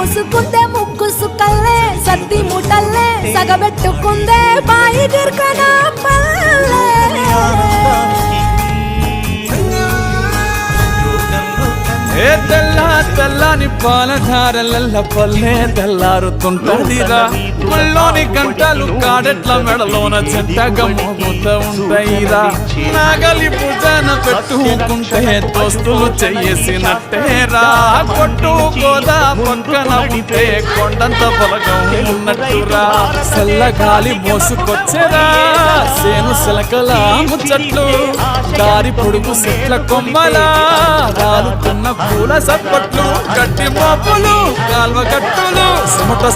మోసుకుందే ముగ్గు సుక్కల్లే సత్తి ముటల్లే సగబెట్టుకుందే బాయి గిర్కన పల్లె ఏ తెల్లని పాలధారలల్ల పల్లె తెల్లారుతుంటదిరా మళ్ళోని గంటలు కాడెట్ల మెడలోన చెట్టగా మోగుతూ ఉంటాయిరా నాగలి భుజాన పెట్టుకుంటే దోస్తులు చెయ్యేసినట్టేరా కొట్టు గోదా పక్కన ఉంటే కొండంత బలగం ఉన్నట్టురా చల్లగాలి మోసుకొచ్చేరా సేను సిలకల ముచ్చట్లు దారి పొడుగు చెట్ల కొమ్మలా రాలుతున్న పూల సప్పట్లు గట్టి మోపులు కాల్వ గట్టులు